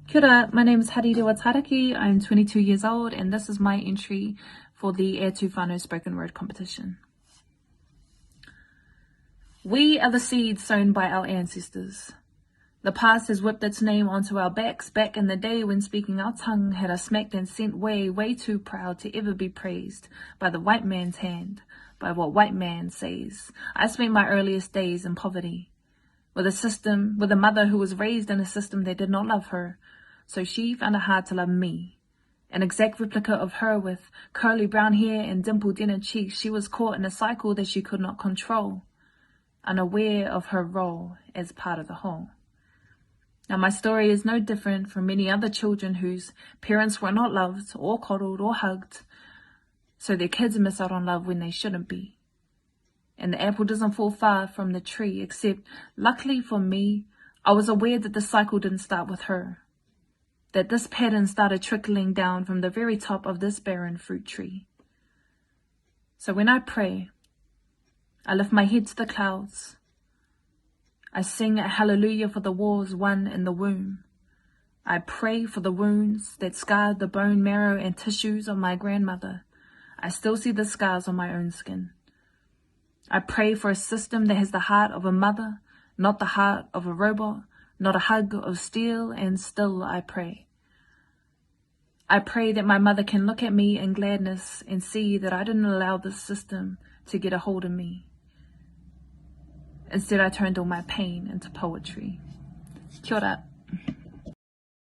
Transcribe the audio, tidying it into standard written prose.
Kia ora, my name is Harirewa Tairaki. I'm 22 years old and this is my entry for the E Tū Whānau spoken word competition. We are the seeds sown by our ancestors. The past has whipped its name onto our backs back in the day when speaking our tongue had us smacked and sent way too proud to ever be praised by the white man's hand, by what white man says. I spent my earliest days in poverty, with a mother who was raised in a system that did not love her, so she found it hard to love me. An exact replica of her with curly brown hair and dimpled inner cheeks, she was caught in a cycle that she could not control, unaware of her role as part of the whole. Now my story is no different from many other children whose parents were not loved or coddled or hugged, so their kids miss out on love when they shouldn't be. And the apple doesn't fall far from the tree, except luckily for me, I was aware that the cycle didn't start with her, that this pattern started trickling down from the very top of this barren fruit tree. So when I pray, I lift my head to the clouds. I sing a hallelujah for the wars won in the womb. I pray for the wounds that scarred the bone marrow and tissues of my grandmother. I still see the scars on my own skin. I pray for a system that has the heart of a mother, not the heart of a robot, not a hug of steel, and still I pray. I pray that my mother can look at me in gladness and see that I didn't allow this system to get a hold of me. Instead, I turned all my pain into poetry. Kia ora.